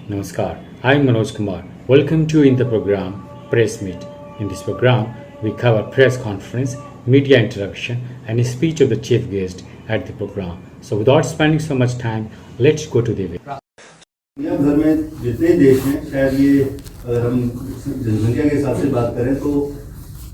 Namaskar. I'm Manoj Kumar. Welcome to in the program Press Meet. In this program, we cover press conference, media interaction, and a speech of the chief guest at the program. So, without spending so much time, let's go to the video. दुनिया भर में जितने देश हैं, शायद ये अगर हम जनसंख्या के हिसाब से बात करें तो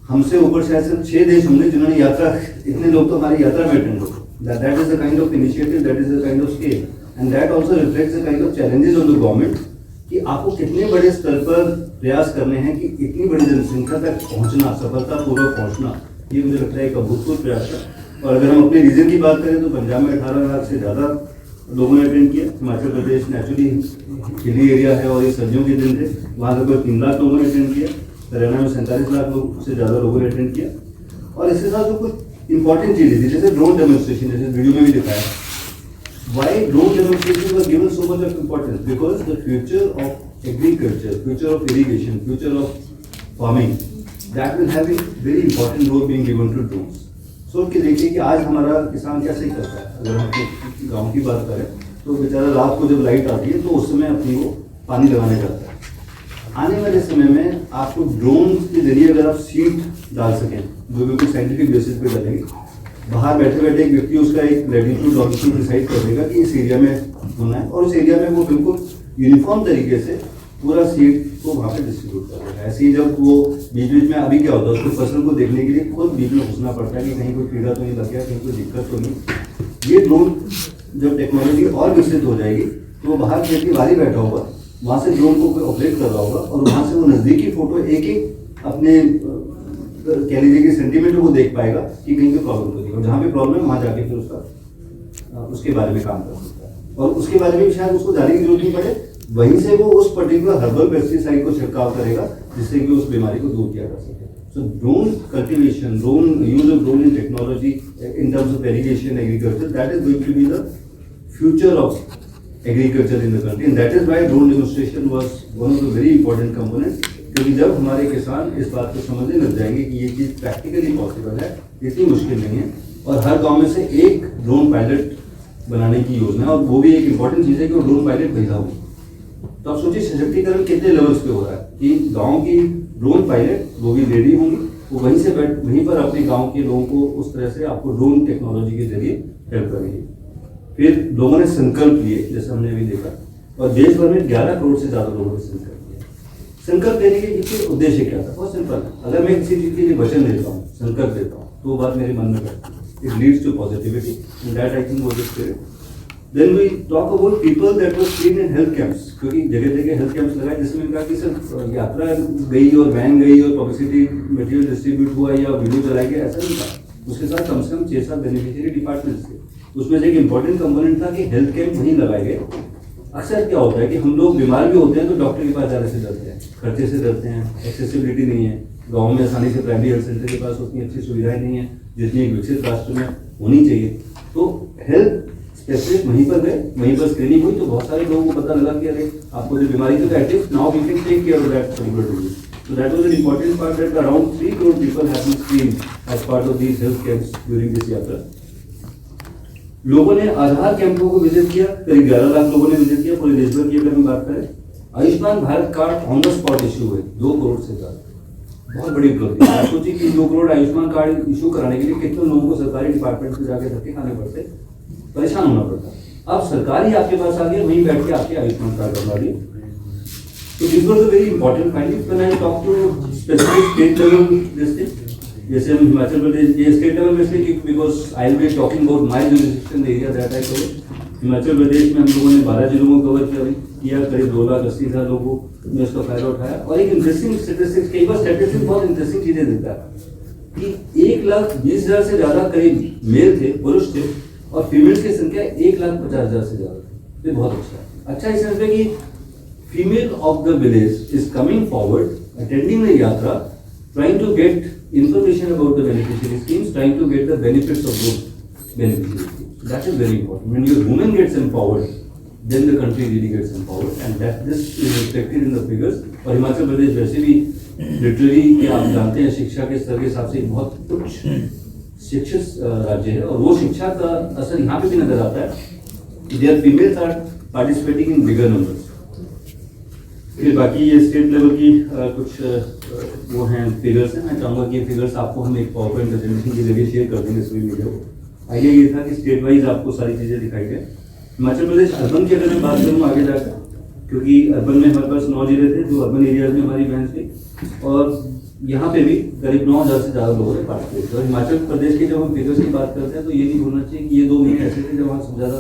हमसे ऊपर शायद सिर्फ 6 देश होंगे जिन्होंने यात्रा, इतने लोग तो हमारी यात्रा में अटेंड हो। That is the kind of initiative, that is the kind of scale, and that also reflects the kind of challenges on the government कि आपको कितने बड़े स्तर पर प्रयास करने हैं कि इतनी बड़ी जनसंख्या तक पहुंचना, सफलतापूर्वक पहुंचना, ये मुझे लगता है एक अभूतपूर्व प्रयास है। और अगर हम अपने रीजन की बात करें तो पंजाब में 18 लाख से ज़्यादा लोगों ने अटेंड किया। Himachal Pradesh naturally hilly area है और ये सर्दियों के दिन थे, वहाँ लगभग 3 लाख लोगों ने अटेंड किया। हरियाणा में 47 लाख से ज़्यादा लोगों ने अटेंड किया। और इसके साथ जो कुछ इंपॉर्टेंट चीज़ें थी, जैसे ड्रोन डेमोन्स्ट्रेशन, जैसे वीडियो में भी दिखाया। Why drone demonstration was given so much of importance? Because the future of agriculture, future of irrigation, future of farming, that will have a very important role being given to drones. सोच के देखिए कि आज हमारा किसान कैसे करता है। अगर हम गांव की बात करें तो बेचारा रात को जब लाइट आती है तो उस समय अपनी वो पानी लगाने जाता है। आने वाले समय में आपको ड्रोन के जरिए अगर आप सीड डाल सकें, जो बिल्कुल साइंटिफिक बेसिस पे डालेंगे, बाहर बैठे बैठे एक व्यक्ति उसका एक लैटिट्यूड लॉन्गिट्यूड डिसाइड कर देगा कि इस एरिया में होना है, और उस एरिया में वो बिल्कुल यूनिफॉर्म तरीके से पूरा सीड को वहाँ पे डिस्ट्रीब्यूट कर देगा। ऐसे ही जब वो बीच बीच में, अभी क्या होता है, उसको फसल को देखने के लिए खुद बीच में घुसना पड़ता है कि कहीं कोई कीड़ा तो नहीं लग गया, कहीं कोई दिक्कत तो नहीं। ये ड्रोन जब टेक्नोलॉजी और विकसित हो जाएगी तो वो बाहर खेत की बारी बैठा होगा, वहाँ से ड्रोन को कोई ऑपरेट कर रहा होगा और वहाँ से वो नज़दीकी फोटो एक एक अपने कह लीजिए कि सेंटीमीटर वो देख पाएगा कि कहीं कोई प्रॉब्लम तो नहीं, और जहाँ पे प्रॉब्लम है वहाँ जाके फिर उसके बारे में काम कर सकता है। और उसके बारे में शायद उसको जाने की जरूरत नहीं पड़े, वहीं से वो उस पर्टिकुलर हर्बल पेस्टिसाइड को छिड़काव करेगा जिससे कि उस बीमारी को दूर किया जा सके। So drone cultivation, drone use of drone in technology in terms of irrigation, agriculture, that is going to be the future of agriculture in the country, and that is why drone demonstration was one of the very important component. क्योंकि जब हमारे किसान इस बात को समझने लग जाएंगे कि ये चीज़ प्रैक्टिकली पॉसिबल है, इतनी मुश्किल नहीं है, और हर गांव में से एक ड्रोन पायलट बनाने की योजना है, और वो भी एक इंपॉर्टेंट चीज़ है कि वो ड्रोन पायलट भेजा हो। तो आप सोचिए सशक्तिकरण कितने लेवल्स पे हो रहा है कि गांव की ड्रोन पायलट वो भी रेडी होंगी, वो वहीं से वहीं पर अपने गाँव के लोगों को उस तरह से आपको ड्रोन टेक्नोलॉजी के जरिए हेल्प करेंगे। फिर लोगों ने संकल्प लिए, जैसे हमने अभी देखा, और देश भर में 11 करोड़ से ज़्यादा लोगों ने संकल्प लिया। संकल्प लेने के पीछे उद्देश्य क्या था? बहुत सिंपल है। अगर मैं किसी चीज़ के लिए वचन देता हूँ, संकल्प देता हूँ, तो वो बात मेरे मन में बैठती है। It leads to positivity, and that I think was the spirit. Then we talk about people that was trained in health camps, क्योंकि जगह जगह हेल्थ कैंप्स लगाए, जिसमें कहा कि सिर्फ यात्रा गई और वैन गई और पब्लिसिटी मटेरियल डिस्ट्रीब्यूट हुआ या वीडियो चलाई गई, ऐसा नहीं था। उसके साथ कम से कम 6-7 बेनिफिशियरी डिपार्टमेंट्स थे। उसमें से एक इंपॉर्टेंट कंपोनेंट था कि हेल्थ कैंप वहीं लगाए गए। अक्सर क्या होता है कि हम लोग बीमार भी होते हैं तो डॉक्टर के पास जाने से डरते हैं, खर्चे से डरते हैं, एक्सेसिबिलिटी नहीं है, गांव में आसानी से प्राइमरी हेल्थ सेंटर के पास उतनी अच्छी सुविधाएं नहीं है जितनी एक विकसित राष्ट्र में होनी चाहिए। तो हेल्थ स्पेशलिस्ट वहीं पर गए, वहीं पर स्क्रीनिंग हुई, तो बहुत सारे लोगों को पता लगा कि अरे आपको जो बीमारी थी तो at least now we can take care of that particular disease. So that was an important part, that around 3 crore people have been screened as part of these health camps during this यात्रा। लोगों ने आधार कैंपों को visit किया, करीब 11 लाख लोगों ने visit किया पूरे देश भर की। अगर हम बात करें, Ayushman Bharat card on the spot issue हुए 2 करोड़ से ज्यादा, बहुत बड़ी उपलब्धि। आप सोचिए कि 2 करोड़ आयुष्मान कार्ड इशू कराने के लिए कितने लोगों को सरकारी डिपार्टमेंट में जाके धक्के खाने पड़ते, परेशान होना पड़ता। अब सरकार ही आपके पास आ गया, वहीं बैठ के आपके आयुष्मान कार्ड बनवा दिए। तो this was a very important finding. When I talk to specific state level district, जैसे हम हिमाचल प्रदेश, ये स्टेट लेवल में इसलिए because I will be talking about my jurisdiction area that I cover. Himachal Pradesh में हम लोगों ने 12 जिलों को कवर किया, करीब 2,80,000 लोगों ने उसका फायदा उठाया। और एक इंटरेस्टिंग स्टैटिस्टिक्स, कई बार स्टैटिस्टिक्स बहुत इंटरेस्टिंग चीजें देता है कि 1,20,000 से ज्यादा करीब मेल थे, पुरुष थे, और फीमेल्स की संख्या 1,50,000 से ज्यादा थी। ये बहुत अच्छा है। अच्छा इस सेंस में कि female of the village is coming forward, attending the यात्रा, trying to get information about the beneficiary schemes, trying to get the benefits of those beneficiary schemes. That is very important. When your woman gets empowered, then the country really gets empowered, and that this is reflected in the figures. और हिमाचल प्रदेश वैसे भी literally कि आप जानते हैं शिक्षा के स्तर के हिसाब से बहुत उच्च शिक्षित राज्य है, और वो शिक्षा का असर यहाँ पे भी नजर आता है। Their females are participating in bigger numbers. फिर बाकी ये स्टेट लेवल की कुछ वो हैं फिगर्स हैं। मैं चाहूँगा कि ये फिगर्स आपको हम एक पावर पॉइंट प्रेजेंटेशन के जरिए शेयर कर देंगे सभी मीडिया को। आइए ये था कि स्टेट वाइज आपको सारी चीज़ें दिखाई गई। हिमाचल प्रदेश अर्बन की अगर मैं बात करूँ आगे जाकर, क्योंकि अर्बन में हमारे पास 9 जिले थे जो अर्बन एरियाज में हमारी ब्रांच थी, और यहाँ पे भी करीब 9,000 से ज़्यादा लोगों ने पार्टिसिपेट किया। और हिमाचल प्रदेश की जब हम फिगर्स की बात करते हैं तो ये नहीं भूलना चाहिए कि ये 2 महीने ऐसे थे जब वहाँ सबसे ज़्यादा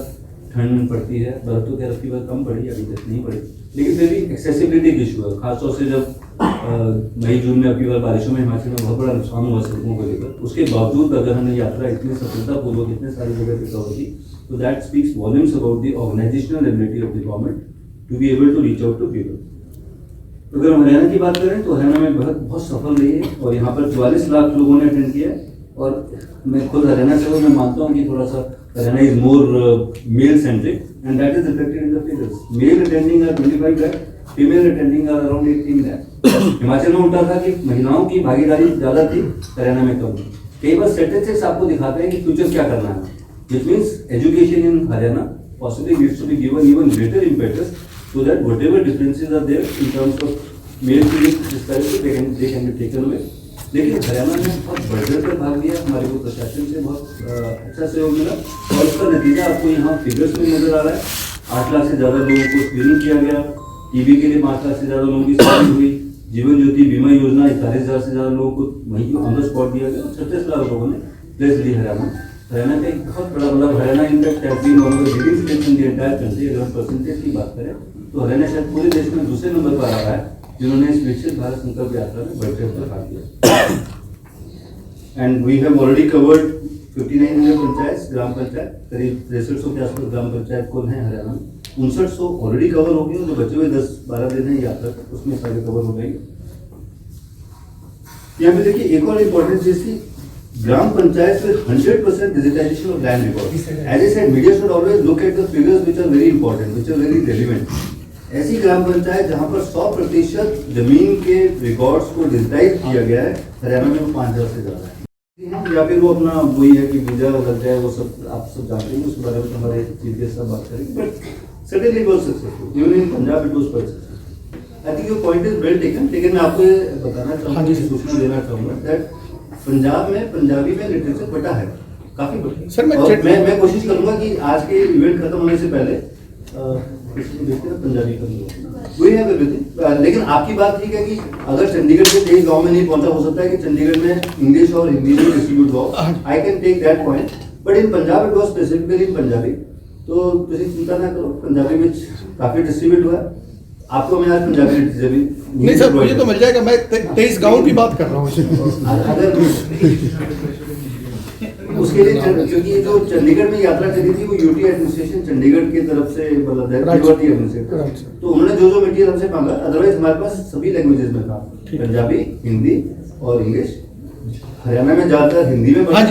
ठंड पड़ती है। बर्फ तो खैर बार कम पड़ी, अभी तक नहीं पड़ी, लेकिन फिर भी एक्सेसिबिलिटी की इशू है। खासतौर से जब मई जून में अभी बार बारिशों में हिमाचल में बहुत बड़ा नुकसान हुआ सड़कों को लेकर, उसके बावजूद अगर हमने यात्रा इतनी सफलतापूर्वक इतने सारी जगह पे कवर की, तो that speaks volumes about the organizational ability of the government to be able to reach out to people. अगर हम हरियाणा की बात करें तो हरियाणा में बहुत सफल रही है, और यहाँ पर 44 लाख लोगों ने अटेंड किया है। और मैं खुद हरियाणा से हूँ, मैं मानता हूँ कि थोड़ा सा Haryana is more male centric and that is reflected in the figures. Male attending are 25 lakh, female attending are around 18 lakh. Himachal में उल्टा था कि महिलाओं की भागीदारी ज्यादा थी, हरियाणा में कम थी। कई बार स्टैटिस्टिक्स आपको दिखाते हैं कि फ्यूचर क्या करना है, which means education in Haryana possibly needs to be given even greater impetus so that whatever differences are there in terms of male female disparity they can be taken away। लेकिन हरियाणा ने बहुत बढ़ कर भाग लिया, हमारे को प्रशासन से बहुत अच्छा सहयोग मिला, और इसका नतीजा आपको यहाँ फिगर्स में नजर आ रहा है। 8 लाख से ज्यादा लोगों को स्क्रीनिंग किया गया, टीबी के लिए 5 लाख से ज्यादा लोगों की स्क्रीनिंग हुई, जीवन ज्योति बीमा योजना 41,000 से ज्यादा लोगों को वहीं ऑन द स्पॉट दिया गया, 36 लाख लोगों ने प्लेस ली हरियाणा। हरियाणा का एक बहुत बड़ा मतलब Haryana in fact has been one of the leading states in the entire country. अगर हम परसेंटेज की बात करें तो हरियाणा शायद पूरे देश में दूसरे नंबर पर आ रहा है जिन्होंने इस विकसित भारत संकल्प यात्रा में बढ़ चढ़कर भाग लिया। And we have already covered 5900 panchayat, ग्राम पंचायत, करीब 6300 के आसपास ग्राम पंचायत कुल हैं हरियाणा में। 5900 ऑलरेडी कवर हो गई, जो बचे हुए 10-12 दिन है यात्रा तक, उसमें सारे कवर हो जाएंगे। यहाँ पे देखिए एक और इम्पोर्टेंट चीज थी, ग्राम panchayat with 100% digitization of land records. As I said, media should always look at the figures which are very important, which are very relevant. ऐसी ग्राम पंचायत जहाँ पर 100% जमीन के रिकॉर्ड्स को डिजिटाइज किया गया है, हरियाणा में वो 5,000 से ज्यादा है। या फिर वो अपना वही है कि वीजा लग जाए, वो सब आप सब जानते हैं, उसके बारे में हमारे चीफ गेस्ट सब बात करेंगे। But certainly was successful. Even in Punjab it was quite successful. I think your point is well taken. लेकिन मैं आपको बताना चाहूँगा, सूचना देना चाहूँगा that पंजाब में पंजाबी में लिटरेचर बटा है, काफी बटा। सर मैं कोशिश करूंगा कि आज के इवेंट खत्म होने से पहले देखते हैं पंजाबी वही है एवरीथिंग। लेकिन आपकी बात ठीक है कि अगर चंडीगढ़ के 23 गाँव में नहीं पहुंचा, हो सकता है कि चंडीगढ़ में इंग्लिश और हिंदी में डिस्ट्रीब्यूट हो। I can take that point, but in Punjab it was specifically in Punjabi. तो तुझे चिंता ना करो, पंजाबी में काफी डिस्ट्रीब्यूट हुआ। आपको मैं आज पंजाबी लिटरेचर भी नहीं सर, मुझे तो मिल जाएगा। मैं 23 गाँव की बात कर रहा हूँ। अगर उसके लिए क्योंकि जो चंडीगढ़ में यात्रा चली थी वो यूटी एडमिनिस्ट्रेशन चंडीगढ़ की तरफ से मतलब एडमिनिस्ट्रेशन, तो उन्होंने जो मटेरियल हमसे मांगा, अदरवाइज हमारे पास सभी लैंग्वेजेस में था, पंजाबी, हिंदी और इंग्लिश। हरियाणा में ज्यादातर हिंदी में बटा,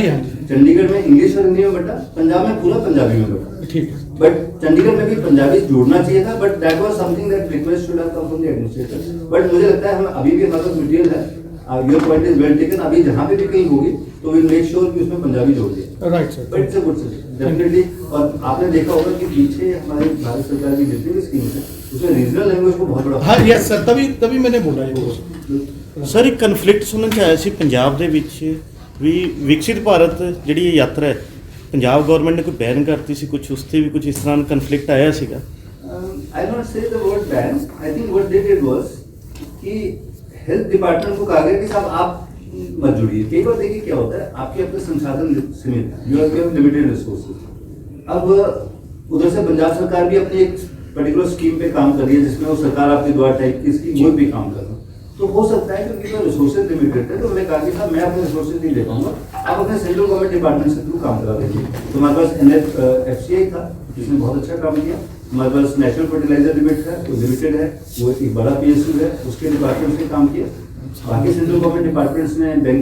चंडीगढ़ में इंग्लिश और हिंदी में बटा, पंजाब में पूरा पंजाबी में बटा। ठीक, बट चंडीगढ़ में भी पंजाबी जोड़ना चाहिए था, but that was something that request should have come from the administrator. But मुझे लगता है हम अभी भी हमारे पास मटेरियल है, your point is well taken. अभी जहाँ पे भी कहीं होगी तो विल मेक श्योर कि उसमें पंजाबी जोड़ दिया। Right sir, but it's a good suggestion definitely. और आपने देखा होगा कि पीछे हमारे भारत सरकार की जितनी भी स्कीम्स है उसमें रीजनल लैंग्वेज को बहुत बड़ा, हाँ यस सर, तभी मैंने बोला ये। ਸਰ ਇੱਕ ਕਨਫਲਿਕਟ ਸੁਣਨ ਚ ਆਇਆ ਸੀ ਪੰਜਾਬ ਦੇ ਵਿੱਚ ਵੀ ਵਿਕਸਿਤ ਭਾਰਤ ਜਿਹੜੀ ਇਹ ਯਾਤਰਾ ਹੈ ਪੰਜਾਬ ਗਵਰਨਮੈਂਟ ਨੇ ਕੋਈ ਬੈਨ ਕਰਤੀ ਸੀ, ਕੁਝ ਉਸ ਤੇ ਵੀ ਕੁਝ ਇਸ ਤਰ੍ਹਾਂ ਕਨਫਲਿਕਟ ਆਇਆ ਸੀਗਾ। आई नॉट से the word ban, I think what they did was कि हेल्थ डिपार्टमेंट को कहा गया कि साहब आप मत जुड़िए। कई बार देखिए क्या होता है, आपके अपने संसाधन सीमित है, यू हैव लिमिटेड रिसोर्सेज। अब उधर से पंजाब सरकार भी अपनी एक पर्टिकुलर स्कीम पे काम कर रही है जिसमें वो सरकार आपके द्वारा टाइप की स्कीम वो भी काम कर रहा है। तो हो सकता है क्योंकि तो रिसोर्सेज लिमिटेड है, तो मैंने कहा कि साहब मैं अपने रिसोर्सेज नहीं दे पाऊंगा, आप अपने सेंट्रल गवर्नमेंट डिपार्टमेंट से थ्रू काम करा दीजिए। तो हमारे पास NFFCI था जिसने बहुत अच्छा काम किया, हमारे पास नेशनल फर्टिलाइजर लिमिटेड है, वो लिमिटेड है, वो एक बड़ा PSU है, उसके डिपार्टमेंट से काम किया। बाकी सेंट्रल गवर्नमेंट डिपार्टमेंट्स ने बैंक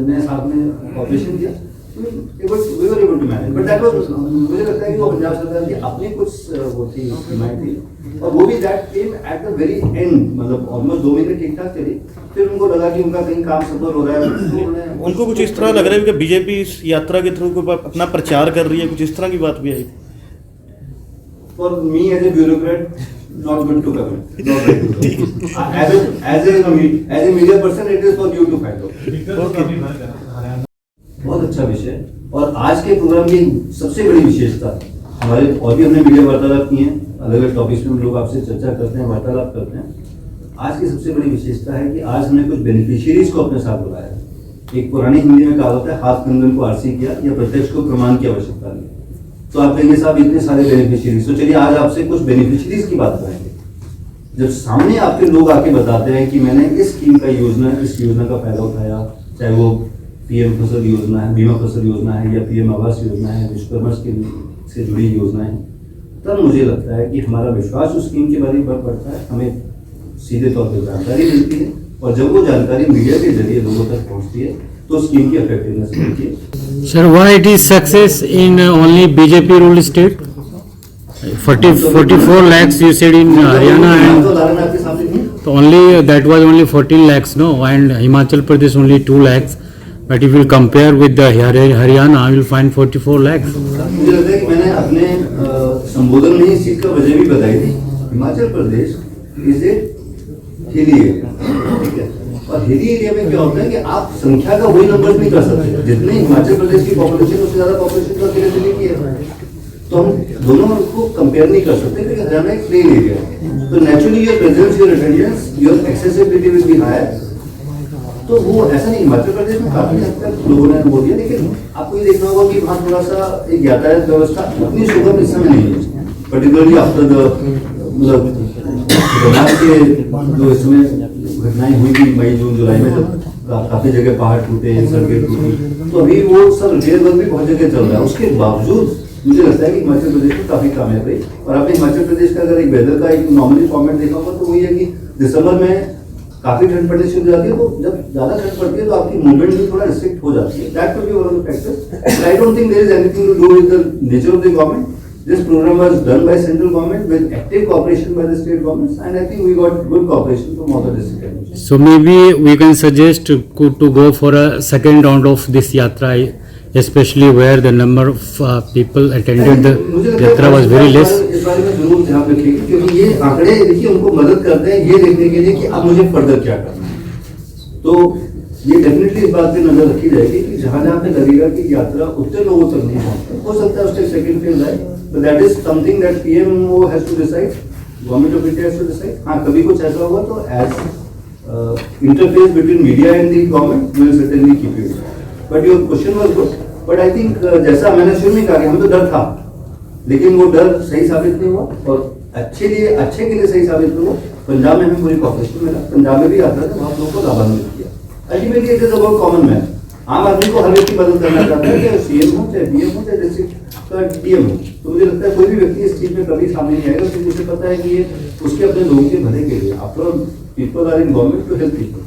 ने साथ में ऑपरेशन किया, we were able to manage, but that was, मुझे लगता है कि वो पंजाब सरकार की अपनी कुछ वो थी सीमाएं थी, और वो भी that came at the very end, मतलब ऑलमोस्ट 2 महीने ठीक ठाक चली, फिर उनको लगा कि उनका कहीं काम सफल हो रहा है, तो उनको कुछ इस तरह लग रहा है कि बीजेपी इस यात्रा के थ्रू अपना प्रचार कर रही है, कुछ इस तरह की बात भी आई। For me as a bureaucrat, not good to comment. Not right to comment. As a media person, it is for you to find out. बहुत अच्छा विषय। और आज के प्रोग्राम की सबसे बड़ी विशेषता, हमारे और भी हमने मीडिया वार्तालाप किए हैं, अलग अलग टॉपिक्स में हम लोग आपसे चर्चा करते हैं, वार्तालाप करते हैं। आज की सबसे बड़ी विशेषता है कि आज हमने कुछ बेनिफिशियरीज को अपने साथ बुलाया है। एक पुरानी हिंदी में कहा होता है, हाथ कंगन को आरसी किया या प्रत्यक्ष को प्रमाण की आवश्यकता नहीं। तो आप कहेंगे साहब इतने सारे बेनिफिशियरीज, तो चलिए आज आपसे कुछ बेनिफिशियरीज की बात करेंगे। जब सामने आपके लोग आके बताते हैं कि मैंने इस स्कीम का इस योजना का फायदा उठाया, चाहे वो पीएम फसल योजना है, बीमा फसल योजना है, या पीएम आवास योजना है, विश्वकर्मा स्कीम से जुड़ी योजना है, तब मुझे लगता है कि हमारा विश्वास उस स्कीम के बारे में बढ़ता है, हमें सीधे तौर पर जानकारी मिलती है, और जब वो जानकारी मीडिया के जरिए लोगों तक पहुंचती है तो स्कीम की इफेक्टिवनेस बढ़ती है। Sir, why it is success in only BJP ruled state? 44 lakhs you said in Haryana, तो and उदाहरण आपके सामने नहीं है। so only that was only 14 lakhs, no? And Himachal Pradesh only 2 lakhs. But if you compare with the Haryana, you will find 44 lakhs. मुझे लगता है कि मैंने अपने संबोधन में इस चीज का वजह भी बताई थी। Himachal Pradesh is a hilly area, ठीक है, और हिली एरिया में क्या होता है कि आप संख्या का वही नंबर नहीं कर सकते जितने हिमाचल प्रदेश की पॉपुलेशन, उससे ज्यादा पॉपुलेशन तो अकेले दिल्ली की है। तो हम दोनों को कंपेयर नहीं कर सकते क्योंकि हरियाणा एक प्लेन एरिया है। तो naturally your presence, your attendance, your accessibility will be higher. तो वो ऐसा नहीं, हिमाचल प्रदेश में काफी हद तक लोगों ने बोल दिया, लेकिन आपको ये देखना होगा कि वहाँ थोड़ा सा एक यातायात व्यवस्था उतनी सुगम इस समय नहीं है, पर्टिकुलरली आफ्टर द के जो इसमें घटनाएं हुई थी मई जून जुलाई में, जब काफी जगह पहाड़ टूटे, सड़कें टूटी, तो अभी वो सब रिपेयर वर्क भी बहुत जगह चल रहा है। उसके बावजूद मुझे लगता है कि हिमाचल प्रदेश में काफी कामयाब रही। और आपने हिमाचल प्रदेश का अगर एक वेदर का एक नॉर्मली फॉर्मेट देखा होगा तो वही है कि दिसंबर में काफी ठंड पड़नी शुरू हो जाती है, तो जब ज्यादा ठंड पड़ती है तो आपकी मूवमेंट भी थोड़ा रिस्ट्रिक्ट हो जाती है। That will be one of the factors. I don't think there is anything to do with the nature of the government. This program was done by central government with active cooperation by the state governments, and I think we got good cooperation from all the district administrations. So maybe we can suggest to go for a second round of this yatra, especially where the number of people attended the yatra was very less. इस बारे में जरूर ध्यान रखिए, क्योंकि ये आंकड़े देखिए उनको मदद करते हैं ये देखने के लिए कि अब मुझे फर्दर क्या करना है। तो ये डेफिनेटली इस बात पे नजर रखी जाएगी कि जहाँ जहाँ पे लगेगा कि यात्रा उतने लोगों तक नहीं पहुँचती, हो सकता है उसके सेकंड फेज आए, but that is something that PMO has to decide, Government of India has to decide. हाँ, कभी कुछ ऐसा होगा तो as interface between media and the government we will certainly keep you. But your question was good. But I think जैसा मैंने शुरू में कहा कि हमें तो डर था, लेकिन वो डर सही साबित नहीं हुआ और अच्छे के लिए सही साबित नहीं हुआ। पंजाब में हमें पूरी कॉपरेशन मिला, पंजाब में भी यात्रा से बहुत लोगों को लाभान्वित किया। Ultimately it is about common man. आम आदमी को हर व्यक्ति मदद करना चाहता है, चाहे सीएम हो, चाहे पीएम हो, चाहे डिस्ट्रिक्ट का डीएम हो। तो मुझे लगता है कोई भी व्यक्ति इस चीज में कभी सामने नहीं आएगा, क्योंकि मुझे पता है कि ये उसके अपने लोगों के भले के लिए। After all people are in government to help people.